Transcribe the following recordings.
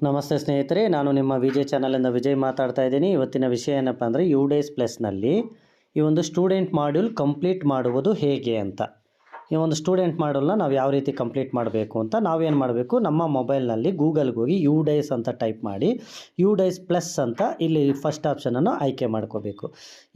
ನಮಸ್ತೆ ಸ್ನೇಹಿತರೆ, ನಾನು ನಿಮ್ಮ ವಿಜಯ್ ಚಾನಲಿಂದ ವಿಜಯ್ ಮಾತಾಡ್ತಾ ಇದ್ದೀನಿ. ಇವತ್ತಿನ ವಿಷಯ ಏನಪ್ಪ ಅಂದರೆ UDays ಪ್ಲಸ್ನಲ್ಲಿ ಈ ಒಂದು ಸ್ಟೂಡೆಂಟ್ ಮಾಡ್ಯೂಲ್ ಕಂಪ್ಲೀಟ್ ಮಾಡುವುದು ಹೇಗೆ ಅಂತ. ಈ ಒಂದು ಸ್ಟೂಡೆಂಟ್ ಮಾಡ್ಯೂಲ್ನ ನಾವು ಯಾವ ರೀತಿ ಕಂಪ್ಲೀಟ್ ಮಾಡಬೇಕು ಅಂತ ನಾವೇನು ಮಾಡಬೇಕು, ನಮ್ಮ ಮೊಬೈಲ್ನಲ್ಲಿ ಗೂಗಲ್ಗೆ ಹೋಗಿ UDays ಅಂತ ಟೈಪ್ ಮಾಡಿ UDays ಪ್ಲಸ್ ಅಂತ ಇಲ್ಲಿ ಫಸ್ಟ್ ಆಪ್ಷನನ್ನು ಆಯ್ಕೆ ಮಾಡ್ಕೋಬೇಕು.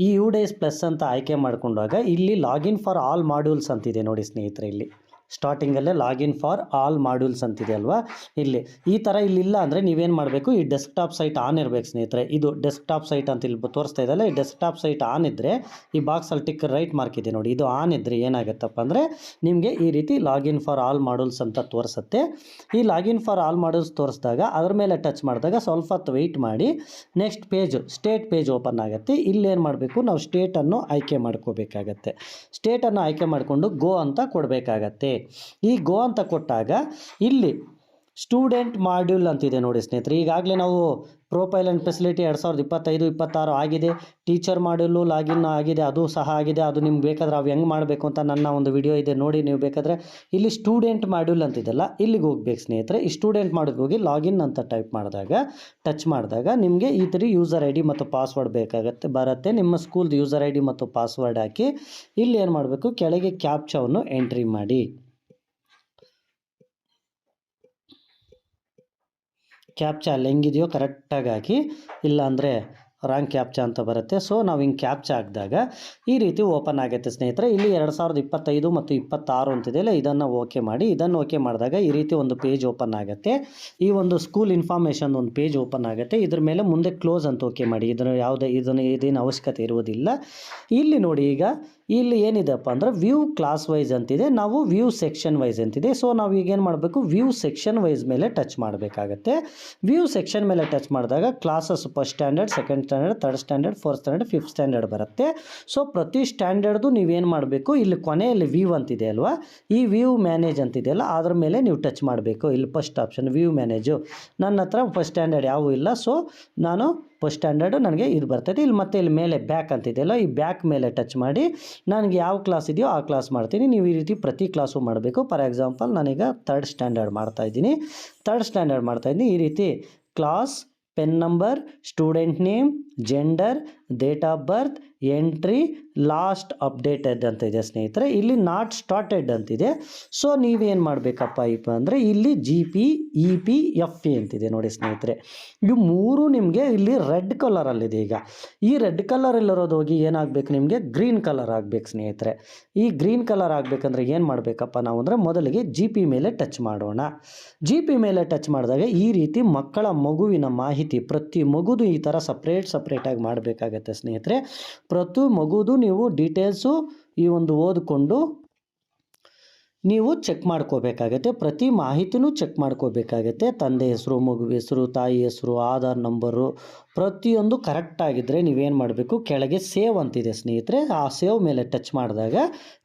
ಈ UDays ಪ್ಲಸ್ ಅಂತ ಆಯ್ಕೆ ಮಾಡ್ಕೊಂಡಾಗ ಇಲ್ಲಿ ಲಾಗಿನ್ ಫಾರ್ ಆಲ್ ಮಾಡ್ಯೂಲ್ಸ್ ಅಂತಿದೆ ನೋಡಿ ಸ್ನೇಹಿತರೆ. ಇಲ್ಲಿ ಸ್ಟಾರ್ಟಿಂಗಲ್ಲೇ ಲಾಗಿನ್ ಫಾರ್ ಆಲ್ ಮಾಡ್ಯೂಲ್ಸ್ ಅಂತಿದೆ ಅಲ್ವಾ. ಇಲ್ಲಿ ಈ ಥರ ಇಲ್ಲಿಲ್ಲ ಅಂದರೆ ನೀವೇನು ಮಾಡಬೇಕು, ಈ ಡೆಸ್ಕ್ಟಾಪ್ ಸೈಟ್ ಆನ್ ಇರಬೇಕು ಸ್ನೇಹಿತರೆ. ಇದು ಡೆಸ್ಕ್ಟಾಪ್ ಸೈಟ್ ಅಂತ ಇಲ್ಲಿ ತೋರಿಸ್ತಾ ಇದೆಯಲ್ಲ, ಈ ಡೆಸ್ಕ್ಟಾಪ್ ಸೈಟ್ ಆನ್ ಇದ್ದರೆ ಈ ಬಾಕ್ಸಲ್ಲಿ ಟಿಕ್ ರೈಟ್ ಮಾರ್ಕ್ ಇದೆ ನೋಡಿ, ಇದು ಆನ್ ಇದ್ದರೆ ಏನಾಗುತ್ತಪ್ಪ ಅಂದರೆ ನಿಮಗೆ ಈ ರೀತಿ ಲಾಗಿನ್ ಫಾರ್ ಆಲ್ ಮಾಡ್ಯೂಲ್ಸ್ ಅಂತ ತೋರಿಸುತ್ತೆ. ಈ ಲಾಗಿನ್ ಫಾರ್ ಆಲ್ ಮಾಡ್ಯೂಲ್ಸ್ ತೋರಿಸಿದಾಗ ಅದ್ರ ಮೇಲೆ ಟಚ್ ಮಾಡಿದಾಗ ಸ್ವಲ್ಪ ಹೊತ್ತು ವೆಯ್ಟ್ ಮಾಡಿ next page state page open ಆಗುತ್ತೆ. ಇಲ್ಲೇನು ಮಾಡಬೇಕು, ನಾವು ಸ್ಟೇಟನ್ನು ಆಯ್ಕೆ ಮಾಡ್ಕೋಬೇಕಾಗತ್ತೆ. ಸ್ಟೇಟನ್ನು ಆಯ್ಕೆ ಮಾಡಿಕೊಂಡು ಗೋ ಅಂತ ಕೊಡಬೇಕಾಗತ್ತೆ. ಈ ಗೋ ಅಂತ ಕೊಟ್ಟಾಗ ಇಲ್ಲಿ ಸ್ಟೂಡೆಂಟ್ ಮಾಡ್ಯೂಲ್ ಅಂತಿದೆ ನೋಡಿ ಸ್ನೇಹಿತರೆ. ಈಗಾಗಲೇ ನಾವು ಪ್ರೊಫೈಲ್ ಆ್ಯಂಡ್ ಫೆಸಿಲಿಟಿ 2025-26 ಆಗಿದೆ. ಟೀಚರ್ ಮಾಡ್ಯೂಲು ಲಾಗಿನ್ ಆಗಿದೆ, ಅದು ಸಹ ಆಗಿದೆ. ಅದು ನಿಮ್ಗೆ ಬೇಕಾದ್ರೆ ಅವು ಹೆಂಗೆ ಮಾಡಬೇಕು ಅಂತ ನನ್ನ ಒಂದು ವಿಡಿಯೋ ಇದೆ, ನೋಡಿ. ನೀವು ಬೇಕಾದರೆ ಇಲ್ಲಿ ಸ್ಟೂಡೆಂಟ್ ಮಾಡ್ಯೂಲ್ ಅಂತಿದೆಲ್ಲ ಇಲ್ಲಿಗೆ ಹೋಗ್ಬೇಕು ಸ್ನೇಹಿತರೆ. ಈ ಸ್ಟೂಡೆಂಟ್ ಮಾಡ್ಯೂಲ್ಗೆ ಹೋಗಿ ಲಾಗಿನ್ ಅಂತ ಟೈಪ್ ಮಾಡಿದಾಗ ಟಚ್ ಮಾಡಿದಾಗ ನಿಮಗೆ ಈ ಥರ ಯೂಸರ್ ID ಮತ್ತು ಪಾಸ್ವರ್ಡ್ ಬರುತ್ತೆ. ನಿಮ್ಮ ಸ್ಕೂಲ್ದು ಯೂಸರ್ ID ಮತ್ತು ಪಾಸ್ವರ್ಡ್ ಹಾಕಿ ಇಲ್ಲಿ ಏನು ಮಾಡಬೇಕು, ಕೆಳಗೆ ಕ್ಯಾಪ್ಚಾವನ್ನು ಎಂಟ್ರಿ ಮಾಡಿ. ಕ್ಯಾಪ್ಚಾ ಅಲ್ಲಿ ಹೆಂಗಿದೆಯೋ ಕರೆಕ್ಟಾಗಿ ಹಾಕಿ, ಇಲ್ಲಾಂದರೆ ರಾಂಗ್ ಕ್ಯಾಪ್ಚಾ ಅಂತ ಬರುತ್ತೆ. ಸೊ ನಾವು ಹಿಂಗೆ ಕ್ಯಾಪ್ಚಾ ಹಾಕಿದಾಗ ಈ ರೀತಿ ಓಪನ್ ಆಗುತ್ತೆ ಸ್ನೇಹಿತರೆ. ಇಲ್ಲಿ 2025 ಮತ್ತು 26 ಅಂತಿದೆಯಲ್ಲ, ಇದನ್ನು ಓಕೆ ಮಾಡಿ. ಇದನ್ನು ಓಕೆ ಮಾಡಿದಾಗ ಈ ರೀತಿ ಒಂದು ಪೇಜ್ ಓಪನ್ ಆಗುತ್ತೆ. ಈ ಒಂದು ಸ್ಕೂಲ್ ಇನ್ಫಾರ್ಮೇಷನ್ ಒಂದು ಪೇಜ್ ಓಪನ್ ಆಗುತ್ತೆ. ಇದ್ರ ಮೇಲೆ ಮುಂದೆ ಕ್ಲೋಸ್ ಅಂತ ಓಕೆ ಮಾಡಿ. ಇದೇನು ಅವಶ್ಯಕತೆ ಇರುವುದಿಲ್ಲ. ಇಲ್ಲಿ ನೋಡಿ, ಈಗ ಇಲ್ಲಿ ಏನಿದೆಪ್ಪ ಅಂದರೆ ವ್ಯೂ ಕ್ಲಾಸ್ ವೈಸ್ ಅಂತಿದೆ, ನಾವು ವ್ಯೂ ಸೆಕ್ಷನ್ ವೈಸ್ ಅಂತಿದೆ. ಸೊ ನಾವು ಈಗೇನು ಮಾಡಬೇಕು, ವ್ಯೂ ಸೆಕ್ಷನ್ ವೈಸ್ ಮೇಲೆ ಟಚ್ ಮಾಡಬೇಕಾಗತ್ತೆ. ವ್ಯೂ ಸೆಕ್ಷನ್ ಮೇಲೆ ಟಚ್ ಮಾಡಿದಾಗ classes first standard, second standard, third standard, fourth standard, fifth standard ಬರುತ್ತೆ. ಸೊ ಪ್ರತಿ ಸ್ಟ್ಯಾಂಡರ್ಡ್ದು ನೀವೇನು ಮಾಡಬೇಕು, ಇಲ್ಲಿ ಕೊನೆಯಲ್ಲಿ ವ್ಯೂ ಅಂತಿದೆ ಅಲ್ವಾ, ಈ ವ್ಯೂ ಮ್ಯಾನೇಜ್ ಅಂತಿದೆಯಲ್ಲ ಅದ್ರ ಮೇಲೆ ನೀವು ಟಚ್ ಮಾಡಬೇಕು. ಇಲ್ಲಿ ಫಸ್ಟ್ ಆಪ್ಷನ್ ವ್ಯೂ ಮ್ಯಾನೇಜು. ನನ್ನ ಹತ್ರ ಫಸ್ಟ್ ಸ್ಟ್ಯಾಂಡರ್ಡ್ ಯಾವೂ ಇಲ್ಲ, ಸೊ ನಾನು ಫಸ್ಟ್ ಸ್ಟ್ಯಾಂಡರ್ಡು ನನಗೆ ಇದು ಬರ್ತೈತೆ. ಇಲ್ಲಿ ಮತ್ತೆ ಇಲ್ಲಿ ಮೇಲೆ ಬ್ಯಾಕ್ ಅಂತಿದೆಯಲ್ಲ, ಈ ಬ್ಯಾಕ್ ಮೇಲೆ ಟಚ್ ಮಾಡಿ ನನಗೆ ಯಾವ ಕ್ಲಾಸ್ ಇದೆಯೋ ಆ ಕ್ಲಾಸ್ ಮಾಡ್ತೀನಿ. ನೀವು ಈ ರೀತಿ ಪ್ರತಿ ಕ್ಲಾಸು ಮಾಡಬೇಕು. ಫಾರ್ ಎಕ್ಸಾಂಪಲ್ ನಾನೀಗ ಥರ್ಡ್ ಸ್ಟ್ಯಾಂಡರ್ಡ್ ಮಾಡ್ತಾಯಿದ್ದೀನಿ. ಈ ರೀತಿ class, pen number, student name, gender, date of birth, entry, last updated ಅಂತ ಇದೆ ಸ್ನೇಹಿತರೆ. ಇಲ್ಲಿ ನಾಟ್ ಸ್ಟಾರ್ಟೆಡ್ ಅಂತಿದೆ. ಸೊ ನೀವೇನು ಮಾಡಬೇಕಪ್ಪ ಅಂದರೆ ಇಲ್ಲಿ GP, EP, FE ಅಂತಿದೆ ನೋಡಿ ಸ್ನೇಹಿತರೆ. ಇವು ಮೂರು ನಿಮಗೆ ಇಲ್ಲಿ ರೆಡ್ ಕಲರಲ್ಲಿದೆ. ಈಗ ಈ ರೆಡ್ ಕಲರಲ್ಲಿರೋದು ಹೋಗಿ ಏನಾಗಬೇಕು, ನಿಮಗೆ ಗ್ರೀನ್ ಕಲರ್ ಆಗಬೇಕು ಸ್ನೇಹಿತರೆ. ಈ ಗ್ರೀನ್ ಕಲರ್ ಆಗಬೇಕಂದ್ರೆ ಏನು ಮಾಡಬೇಕಪ್ಪ ನಾವು ಅಂದರೆ ಮೊದಲಿಗೆ GP ಮೇಲೆ ಟಚ್ ಮಾಡೋಣ. GP ಮೇಲೆ ಟಚ್ ಮಾಡಿದಾಗ ಈ ರೀತಿ ಮಗುವಿನ ಮಾಹಿತಿ ಪ್ರತಿ ಮಗುದು ಈ ಥರ ಸಪ್ರೇಟಾಗಿ ಮಾಡಬೇಕಾಗತ್ತೆ ಸ್ನೇಹಿತರೆ. ಪ್ರತಿ ಮಗುದು ನೀವು ಡೀಟೇಲ್ಸು ಈ ಒಂದು ಓದಿಕೊಂಡು ನೀವು ಚೆಕ್ ಮಾಡ್ಕೋಬೇಕಾಗತ್ತೆ. ಪ್ರತಿ ಮಾಹಿತಿನೂ ಚೆಕ್ ಮಾಡ್ಕೋಬೇಕಾಗತ್ತೆ. ತಂದೆ ಹೆಸರು, ಮಗು ಹೆಸರು, ತಾಯಿ ಹೆಸರು, ಆಧಾರ್ ನಂಬರು ಪ್ರತಿಯೊಂದು ಕರೆಕ್ಟಾಗಿದ್ದರೆ ನೀವೇನು ಮಾಡಬೇಕು, ಕೆಳಗೆ ಸೇವ್ ಅಂತಿದೆ ಸ್ನೇಹಿತರೆ. ಆ ಸೇವ್ ಮೇಲೆ ಟಚ್ ಮಾಡಿದಾಗ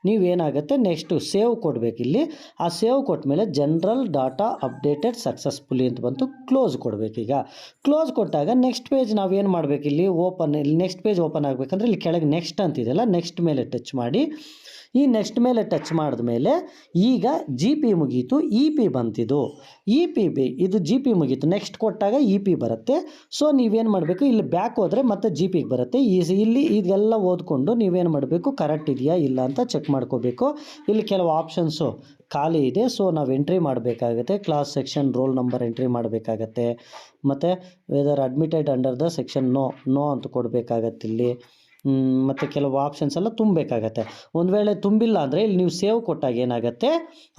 ನೀವೇನಾಗುತ್ತೆ, ನೆಕ್ಸ್ಟು ಸೇವ್ ಕೊಡಬೇಕು. ಇಲ್ಲಿ ಆ ಸೇವ್ ಕೊಟ್ಟ ಮೇಲೆ ಜನರಲ್ ಡಾಟಾ ಅಪ್ಡೇಟೆಡ್ ಸಕ್ಸಸ್ಫುಲಿ ಅಂತ ಬಂತು, ಕ್ಲೋಸ್ ಕೊಡಬೇಕು. ಈಗ ಕ್ಲೋಸ್ ಕೊಟ್ಟಾಗ ನೆಕ್ಸ್ಟ್ ಪೇಜ್ ನಾವೇನು ಮಾಡಬೇಕು, ಇಲ್ಲಿ ನೆಕ್ಸ್ಟ್ ಪೇಜ್ ಓಪನ್ ಆಗಬೇಕಂದ್ರೆ ಇಲ್ಲಿ ಕೆಳಗೆ ನೆಕ್ಸ್ಟ್ ಅಂತಿದೆಯಲ್ಲ, ನೆಕ್ಸ್ಟ್ ಮೇಲೆ ಟಚ್ ಮಾಡಿ. ಈ ನೆಕ್ಸ್ಟ್ ಮೇಲೆ ಟಚ್ ಮಾಡಿದ ಮೇಲೆ ಈಗ GP ಮುಗೀತು, EP ಬಂತಿದ್ದು. ಇದು GP ಮುಗೀತು. ನೆಕ್ಸ್ಟ್ ಕೊಟ್ಟಾಗ EP ಬರುತ್ತೆ. ಸೊ ನೀವೇನು ಮಾಡಬೇಕು, ಇಲ್ಲಿ ಬ್ಯಾಕ್ ಹೋದರೆ ಮತ್ತೆ GPಗೆ ಬರುತ್ತೆ. ಇಲ್ಲಿ ಇದೆಲ್ಲ ಓದ್ಕೊಂಡು ನೀವೇನು ಮಾಡಬೇಕು, ಕರೆಕ್ಟ್ ಇದೆಯಾ ಇಲ್ಲ ಅಂತ ಚೆಕ್ ಮಾಡ್ಕೋಬೇಕು. ಇಲ್ಲಿ ಕೆಲವು ಆಪ್ಷನ್ಸು ಖಾಲಿ ಇದೆ, ಸೊ ನಾವು ಎಂಟ್ರಿ ಮಾಡಬೇಕಾಗತ್ತೆ. Class, section, roll number entry ಮಾಡಬೇಕಾಗತ್ತೆ. ಮತ್ತು whether admitted under the section no ಅಂತ ಕೊಡಬೇಕಾಗತ್ತೆ ಇಲ್ಲಿ. ಮತ್ತು ಕೆಲವು ಆಪ್ಷನ್ಸ್ ಎಲ್ಲ ತುಂಬಬೇಕಾಗತ್ತೆ. ಒಂದು ವೇಳೆ ತುಂಬಿಲ್ಲ ಅಂದರೆ ಇಲ್ಲಿ ನೀವು ಸೇವ್ ಕೊಟ್ಟಾಗ ಏನಾಗುತ್ತೆ,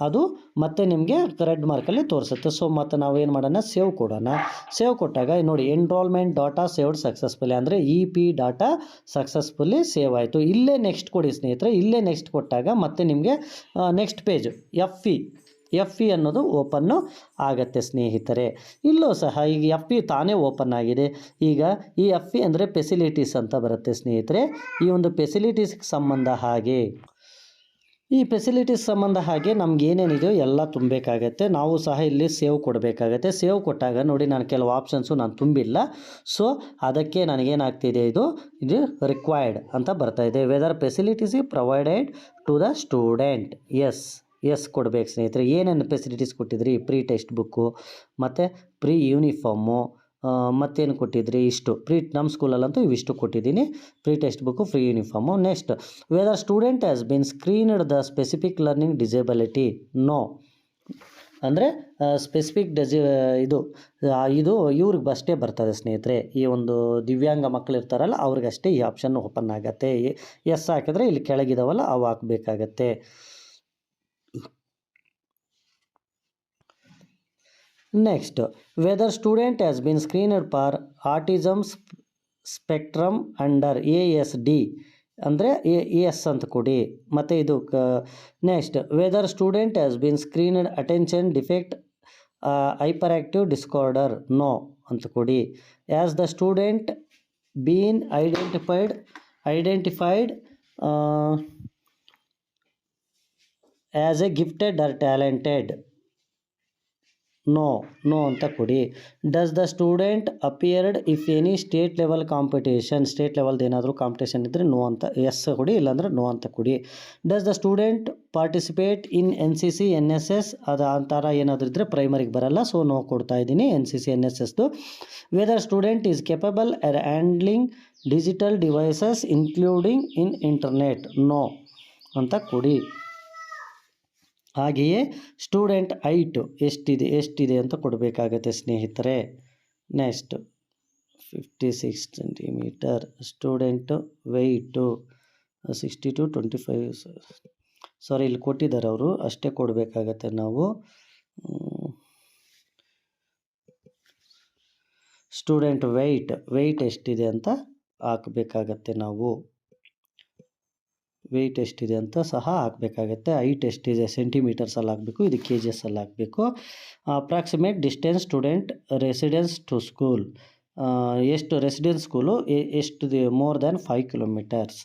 ಅದು ಮತ್ತೆ ನಿಮಗೆ ರೆಡ್ ಮಾರ್ಕಲ್ಲಿ ತೋರಿಸುತ್ತೆ. ಸೊ ಮತ್ತು ನಾವು ಏನು ಮಾಡೋಣ, ಸೇವ್ ಕೊಡೋಣ. ಸೇವ್ ಕೊಟ್ಟಾಗ ನೋಡಿ, ಎನ್ರೋಲ್ಮೆಂಟ್ ಡಾಟಾ ಸೇವ್ಡ್ ಸಕ್ಸಸ್ಫುಲಿ ಅಂದರೆ EP ಡಾಟಾ ಸಕ್ಸಸ್ಫುಲಿ ಸೇವ್ ಆಯಿತು. ಇಲ್ಲೇ ನೆಕ್ಸ್ಟ್ ಕೊಡಿ ಸ್ನೇಹಿತರೆ. ಇಲ್ಲೇ ನೆಕ್ಸ್ಟ್ ಕೊಟ್ಟಾಗ ಮತ್ತೆ ನಿಮಗೆ ನೆಕ್ಸ್ಟ್ ಪೇಜ್ FE ಅನ್ನೋದು ಓಪನ್ನು ಆಗತ್ತೆ ಸ್ನೇಹಿತರೆ. ಇಲ್ಲೂ ಸಹ ಈಗ FE ತಾನೇ ಓಪನ್ ಆಗಿದೆ. ಈಗ ಈ FE ಅಂದರೆ ಫೆಸಿಲಿಟೀಸ್ ಅಂತ ಬರುತ್ತೆ ಸ್ನೇಹಿತರೆ. ಈ ಒಂದು ಫೆಸಿಲಿಟೀಸ್ಗೆ ಸಂಬಂಧ ಹಾಗೆ ನಮ್ಗೆ ಏನೇನಿದೆಯೋ ಎಲ್ಲ ತುಂಬಬೇಕಾಗತ್ತೆ. ನಾವು ಸಹ ಇಲ್ಲಿ ಸೇವ್ ಕೊಡಬೇಕಾಗತ್ತೆ. ಸೇವ್ ಕೊಟ್ಟಾಗ ನೋಡಿ, ನಾನು ಕೆಲವು ಆಪ್ಷನ್ಸು ನಾನು ತುಂಬಿಲ್ಲ. ಸೊ ಅದಕ್ಕೆ ನನಗೇನಾಗ್ತಿದೆ, ಇದು ರಿಕ್ವೈರ್ಡ್ ಅಂತ ಬರ್ತಾಯಿದೆ. Whether facilities provided to the student, yes yes ಕೊಡಬೇಕು ಸ್ನೇಹಿತರೆ. ಏನೇನು ಫೆಸಿಲಿಟೀಸ್ ಕೊಟ್ಟಿದ್ರಿ? ಪ್ರೀ ಟೆಕ್ಸ್ಟ್ ಬುಕ್ಕು ಮತ್ತು ಪ್ರೀ ಯೂನಿಫಾರ್ಮು, ಮತ್ತೇನು ಕೊಟ್ಟಿದ್ರಿ? ಇಷ್ಟು ನಮ್ಮ ಸ್ಕೂಲಲ್ಲಂತೂ ಇವಿಷ್ಟು ಕೊಟ್ಟಿದ್ದೀನಿ. Free text book, free uniform. Next, whether student has been screened the specific learning disability? No. ಅಂದರೆ ಸ್ಪೆಸಿಫಿಕ್ ಇದು ಇವ್ರಿಗೆ ಅಷ್ಟೇ ಬರ್ತದೆ ಸ್ನೇಹಿತರೆ. ಈ ಒಂದು ದಿವ್ಯಾಂಗ ಮಕ್ಕಳು ಇರ್ತಾರಲ್ಲ ಅವ್ರಿಗಷ್ಟೇ ಈ ಆಪ್ಷನ್ ಓಪನ್ ಆಗುತ್ತೆ. ಎಸ್ ಹಾಕಿದ್ರೆ ಇಲ್ಲಿ ಕೆಳಗಿದಾವಲ್ಲ ಅವು ಹಾಕಬೇಕಾಗತ್ತೆ. Next, whether student has been screened for autism spectrum under ASD ಅಂದರೆ ಎಸ್ ಅಂತ ಕೊಡಿ. ಮತ್ತು ಇದು next, whether student has been screened attention defect hyper active disorder? No ಅಂತ ಕೊಡಿ. As the student been identified as a gifted or talented? No ಅಂತ ಕೊಡಿ. Does the student appeared if any state level competition? State ಲೆವೆಲ್ದು ಏನಾದರೂ competition ಇದ್ದರೆ no ಅಂತ S ಕೊಡಿ, ಇಲ್ಲಾಂದರೆ ನೋ ಅಂತ ಕೊಡಿ. Does the student participate in NCC NSS? ಅದು ಆ ಥರ ಏನಾದರೂ ಇದ್ದರೆ ಪ್ರೈಮರಿಗೆ ಬರಲ್ಲ, ಸೊ ನೋ ಕೊಡ್ತಾ ಇದ್ದೀನಿ NCC NSSದು. Whether student is capable or handling digital devices including in internet? No ಅಂತ ಕೊಡಿ. ಹಾಗೆಯೇ ಸ್ಟೂಡೆಂಟ್ ಹೈಟು ಎಷ್ಟಿದೆ ಅಂತ ಕೊಡಬೇಕಾಗತ್ತೆ ಸ್ನೇಹಿತರೆ. Next, 56 centimetre. Student weight 60 to 25. Sorry, ಇಲ್ಲಿ ಕೊಟ್ಟಿದ್ದಾರೆ ಅವರು, ಅಷ್ಟೇ ಕೊಡಬೇಕಾಗತ್ತೆ ನಾವು. ಸ್ಟೂಡೆಂಟ್ ವೆಯ್ಟ್ ಎಷ್ಟಿದೆ ಅಂತ ಹಾಕಬೇಕಾಗತ್ತೆ ನಾವು. ವೆಯ್ಟ್ ಎಷ್ಟಿದೆ ಅಂತ ಸಹ ಹಾಕಬೇಕಾಗತ್ತೆ. ಹೈಟ್ ಎಷ್ಟಿದೆ ಸೆಂಟಿಮೀಟರ್ಸಲ್ಲಿ ಹಾಕಬೇಕು, ಇದು KGSಲ್ಲಿ ಹಾಕಬೇಕು. Approximate distance student residence to school? ಎಷ್ಟು ರೆಸಿಡೆನ್ಸ್ ಸ್ಕೂಲು ಎಷ್ಟಿದೆ? More than 5 kilometers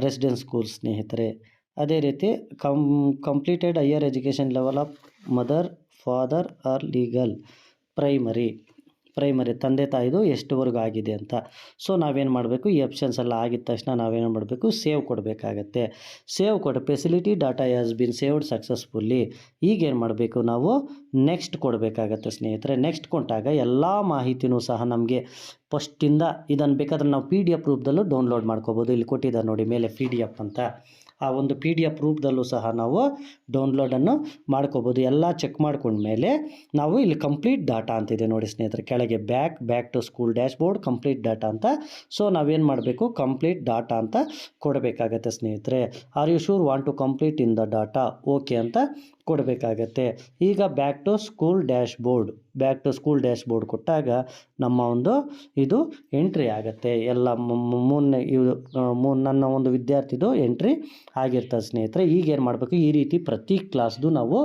residence school ಸ್ನೇಹಿತರೆ. ಅದೇ ರೀತಿ completed higher education level of mother, father or legal? Primary ತಂದೆ ತಾಯಿದು ಎಷ್ಟುವರೆಗೂ ಆಗಿದೆ ಅಂತ. ಸೊ ನಾವೇನು ಮಾಡಬೇಕು, ಈ ಆಪ್ಷನ್ಸ್ ಎಲ್ಲ ಆಗಿದ ತಕ್ಷಣ ನಾವೇನು ಮಾಡಬೇಕು, ಸೇವ್ ಕೊಡಬೇಕಾಗತ್ತೆ. Save facility data has been saved successfully. ಈಗೇನು ಮಾಡಬೇಕು, ನಾವು ನೆಕ್ಸ್ಟ್ ಕೊಡಬೇಕಾಗತ್ತೆ ಸ್ನೇಹಿತರೆ. ನೆಕ್ಸ್ಟ್ ಕೊಟ್ಟಾಗ ಎಲ್ಲ ಮಾಹಿತಿನೂ ಸಹ ನಮಗೆ ಫಸ್ಟಿಂದ ಇದನ್ನು ಬೇಕಾದ್ರೆ ನಾವು PDF ರೂಪದಲ್ಲೂ ಡೌನ್ಲೋಡ್ ಮಾಡ್ಕೋಬೋದು. ಇಲ್ಲಿ ಕೊಟ್ಟಿದ್ದಾರೆ ನೋಡಿ ಮೇಲೆ PDF ಅಂತ, ಆ ಒಂದು PDF ರೂಪದಲ್ಲೂ ಸಹ ನಾವು ಡೌನ್ಲೋಡನ್ನು ಮಾಡ್ಕೋಬೋದು. ಎಲ್ಲ ಚೆಕ್ ಮಾಡ್ಕೊಂಡ್ಮೇಲೆ ನಾವು ಇಲ್ಲಿ ಕಂಪ್ಲೀಟ್ ಡಾಟಾ ಅಂತಿದೆ ನೋಡಿ ಸ್ನೇಹಿತರೆ, ಕೆಳಗೆ back to school dashboard complete data ಅಂತ. ಸೊ ನಾವೇನು ಮಾಡಬೇಕು, ಕಂಪ್ಲೀಟ್ ಡಾಟಾ ಅಂತ ಕೊಡಬೇಕಾಗತ್ತೆ ಸ್ನೇಹಿತರೆ. Are you sure want to complete in the data? Okay ಅಂತ ಕೊಡಬೇಕಾಗತ್ತೆ. ಈಗ back to school dashboard ಕೊಟ್ಟಾಗ ನಮ್ಮ ಒಂದು ಇದು ಎಂಟ್ರಿ ಆಗುತ್ತೆ. ಎಲ್ಲ ನನ್ನ ಒಂದು ವಿದ್ಯಾರ್ಥಿದು ಎಂಟ್ರಿ ಆಗಿರ್ತದೆ ಸ್ನೇಹಿತರೆ. ಈಗೇನು ಮಾಡಬೇಕು, ಈ ರೀತಿ ಪ್ರತಿ ಕ್ಲಾಸ್ದು ನಾವು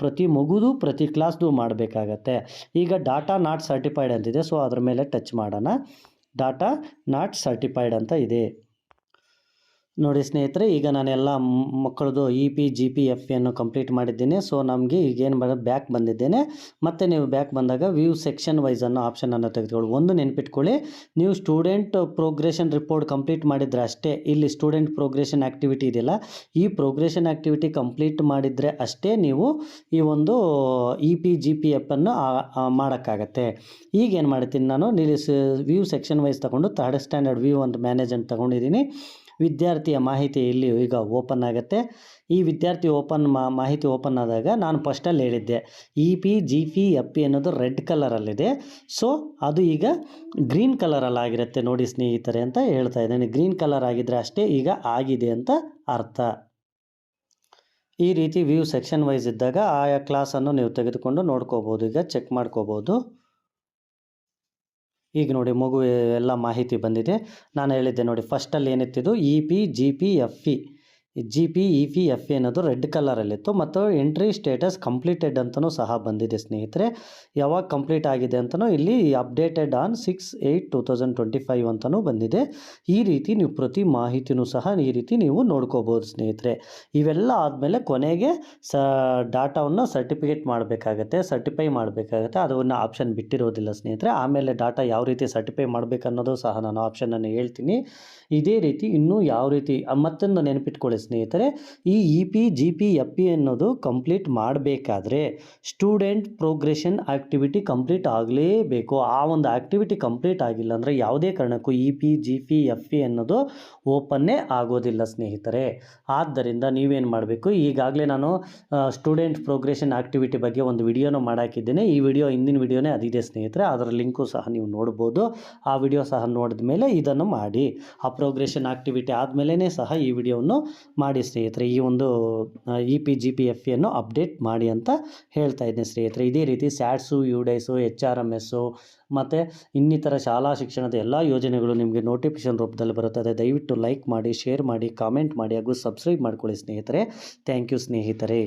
ಪ್ರತಿ ಮಗುದು ಪ್ರತಿ ಕ್ಲಾಸ್ದು ಮಾಡಬೇಕಾಗತ್ತೆ. ಈಗ ಡಾಟಾ ನಾಟ್ ಸರ್ಟಿಫೈಡ್ ಅಂತಿದೆ, ಸೊ ಅದ್ರ ಮೇಲೆ ಟಚ್ ಮಾಡೋಣ. ಡಾಟಾ ನಾಟ್ ಸರ್ಟಿಫೈಡ್ ಅಂತ ಇದೆ ನೋಡಿ ಸ್ನೇಹಿತರೆ. ಈಗ ನಾನೆಲ್ಲ ಮಕ್ಕಳದು EPGPFಯನ್ನು ಕಂಪ್ಲೀಟ್ ಮಾಡಿದ್ದೇನೆ. ಸೊ ನಮಗೆ ಈಗೇನು ಬ್ಯಾಕ್ ಬಂದಿದ್ದೇನೆ. ಮತ್ತು ನೀವು ಬ್ಯಾಕ್ ಬಂದಾಗ ವ್ಯೂ ಸೆಕ್ಷನ್ ವೈಸ್ ಅನ್ನೋ ಆಪ್ಷನನ್ನು ತೆಗೆದುಕೊಳ್ಳಿ. ಒಂದು ನೆನ್ಪಿಟ್ಕೊಳ್ಳಿ, ನೀವು ಸ್ಟೂಡೆಂಟ್ ಪ್ರೋಗ್ರೆಷನ್ ರಿಪೋರ್ಟ್ ಕಂಪ್ಲೀಟ್ ಮಾಡಿದರೆ ಅಷ್ಟೇ ಇಲ್ಲಿ ಸ್ಟೂಡೆಂಟ್ ಪ್ರೋಗ್ರೆಷನ್ ಆ್ಯಕ್ಟಿವಿಟಿ ಇದೆಯಲ್ಲ, ಈ ಪ್ರೋಗ್ರೆಷನ್ ಆ್ಯಕ್ಟಿವಿಟಿ ಕಂಪ್ಲೀಟ್ ಮಾಡಿದರೆ ಅಷ್ಟೇ ನೀವು ಈ ಒಂದು EPGPFನ್ನು ಮಾಡೋಕ್ಕಾಗತ್ತೆ. ಈಗೇನು ಮಾಡ್ತೀನಿ ನಾನು, ವ್ಯೂ ಸೆಕ್ಷನ್ ವೈಸ್ ತಗೊಂಡು 3rd ಸ್ಟ್ಯಾಂಡರ್ಡ್ ವ್ಯೂ ಅಂತ ಮ್ಯಾನೇಜ್ ಅಂತ ತಗೊಂಡಿದ್ದೀನಿ. ವಿದ್ಯಾರ್ಥಿಯ ಮಾಹಿತಿ ಇಲ್ಲಿ ಈಗ ಓಪನ್ ಆಗುತ್ತೆ. ಈ ವಿದ್ಯಾರ್ಥಿ ಮಾಹಿತಿ ಓಪನ್ ಆದಾಗ ನಾನು ಫಸ್ಟಲ್ಲಿ ಹೇಳಿದ್ದೆ EPGPF ಅನ್ನೋದು ರೆಡ್ ಕಲರಲ್ಲಿದೆ. ಸೊ ಅದು ಈಗ ಗ್ರೀನ್ ಕಲರಲ್ಲಾಗಿರುತ್ತೆ ನೋಡಿ ಸ್ನೇಹಿತರೆ ಅಂತ ಹೇಳ್ತಾ ಇದ್ದೇನೆ. ಗ್ರೀನ್ ಕಲರ್ ಆಗಿದ್ದರೆ ಅಷ್ಟೇ ಈಗ ಆಗಿದೆ ಅಂತ ಅರ್ಥ. ಈ ರೀತಿ ವ್ಯೂ ಸೆಕ್ಷನ್ ವೈಸ್ ಇದ್ದಾಗ ಆಯಾ ಕ್ಲಾಸನ್ನು ನೀವು ತೆಗೆದುಕೊಂಡು ನೋಡ್ಕೋಬೋದು, ಈಗ ಚೆಕ್ ಮಾಡ್ಕೋಬೋದು. ಈಗ ನೋಡಿ ಮಗು ಎಲ್ಲ ಮಾಹಿತಿ ಬಂದಿದೆ. ನಾನು ಹೇಳಿದ್ದೆ ನೋಡಿ ಫಸ್ಟಲ್ಲಿ ಏನಿತ್ತಿದ್ದು EPGPFE ಅನ್ನೋದು ರೆಡ್ ಕಲರಲ್ಲಿತ್ತು ಮತ್ತು ಎಂಟ್ರಿ ಸ್ಟೇಟಸ್ ಕಂಪ್ಲೀಟೆಡ್ ಅಂತಲೂ ಸಹ ಬಂದಿದೆ ಸ್ನೇಹಿತರೆ. ಯಾವಾಗ ಕಂಪ್ಲೀಟ್ ಆಗಿದೆ ಅಂತಲೂ ಇಲ್ಲಿ ಅಪ್ಡೇಟೆಡ್ ಆನ್ 6/8/2025 ಅಂತಲೂ ಬಂದಿದೆ. ಈ ರೀತಿ ನೀವು ಪ್ರತಿ ಮಾಹಿತಿನೂ ಸಹ ಈ ರೀತಿ ನೀವು ನೋಡ್ಕೋಬೋದು ಸ್ನೇಹಿತರೆ. ಇವೆಲ್ಲ ಆದಮೇಲೆ ಕೊನೆಗೆ ಡಾಟಾವನ್ನು ಸರ್ಟಿಫೈ ಮಾಡಬೇಕಾಗತ್ತೆ. ಅದನ್ನು ಆಪ್ಷನ್ ಬಿಟ್ಟಿರೋದಿಲ್ಲ ಸ್ನೇಹಿತರೆ. ಆಮೇಲೆ ಡಾಟಾ ಯಾವ ರೀತಿ ಸರ್ಟಿಫೈ ಮಾಡಬೇಕನ್ನೋದು ಸಹ ನಾನು ಆಪ್ಷನನ್ನು ಹೇಳ್ತೀನಿ. ಇದೇ ರೀತಿ ಇನ್ನೂ ಯಾವ ರೀತಿ ಮತ್ತೊಂದು ನೆನಪಿಟ್ಕೊಳ್ಳಿ ಸ್ನೇಹಿತರೆ. ಈ EPGP FP ಅನ್ನೋದು ಕಂಪ್ಲೀಟ್ ಮಾಡಬೇಕಾದ್ರೆ ಸ್ಟೂಡೆಂಟ್ ಪ್ರೋಗ್ರೆಷನ್ ಆ್ಯಕ್ಟಿವಿಟಿ ಕಂಪ್ಲೀಟ್ ಆಗಲೇಬೇಕು. ಆ ಒಂದು ಆ್ಯಕ್ಟಿವಿಟಿ ಕಂಪ್ಲೀಟ್ ಆಗಿಲ್ಲ ಅಂದರೆ ಯಾವುದೇ ಕಾರಣಕ್ಕೂ EPGP FP ಅನ್ನೋದು ಓಪನ್ನೇ ಆಗೋದಿಲ್ಲ ಸ್ನೇಹಿತರೆ. ಆದ್ದರಿಂದ ನೀವೇನು ಮಾಡಬೇಕು, ಈಗಾಗಲೇ ನಾನು ಸ್ಟೂಡೆಂಟ್ ಪ್ರೋಗ್ರೆಷನ್ ಆ್ಯಕ್ಟಿವಿಟಿ ಬಗ್ಗೆ ಒಂದು ವಿಡಿಯೋನ ಮಾಡಾಕಿದ್ದೇನೆ. ಈ ವಿಡಿಯೋ ಹಿಂದಿನ ವಿಡಿಯೋನೇ ಅದಿದೆ ಸ್ನೇಹಿತರೆ, ಅದರ ಲಿಂಕು ಸಹ ನೀವು ನೋಡ್ಬೋದು. ಆ ವಿಡಿಯೋ ಸಹ ನೋಡಿದ ಮೇಲೆ ಇದನ್ನು ಮಾಡಿ. ಆ ಪ್ರೋಗ್ರೆಷನ್ ಆ್ಯಕ್ಟಿವಿಟಿ ಆದಮೇಲೆ ಸಹ ಈ ವಿಡಿಯೋವನ್ನು ಮಾಡಿ ಸ್ನೇಹಿತರೆ. ಈ ಒಂದು EPGP FP ಅನ್ನು ಅಪ್ಡೇಟ್ ಮಾಡಿ ಅಂತ ಹೇಳ್ತಾ ಇದ್ದೀನಿ ಸ್ನೇಹಿತರೆ. ಇದೇ ರೀತಿ ಸ್ಯಾಟ್ಸು, UDISu, HRMSಸು ಮತ್ತು ಇನ್ನಿತರ ಶಾಲಾ ಶಿಕ್ಷಣದ ಎಲ್ಲ ಯೋಜನೆಗಳು ನಿಮಗೆ ನೋಟಿಫಿಕೇಷನ್ ರೂಪದಲ್ಲಿ ಬರುತ್ತದೆ. ದಯವಿಟ್ಟು ಲೈಕ್ ಮಾಡಿ, ಶೇರ್ ಮಾಡಿ, ಕಾಮೆಂಟ್ ಮಾಡಿ ಹಾಗೂ ಸಬ್ಸ್ಕ್ರೈಬ್ ಮಾಡ್ಕೊಳ್ಳಿ ಸ್ನೇಹಿತರೆ. ಥ್ಯಾಂಕ್ ಯು ಸ್ನೇಹಿತರೆ.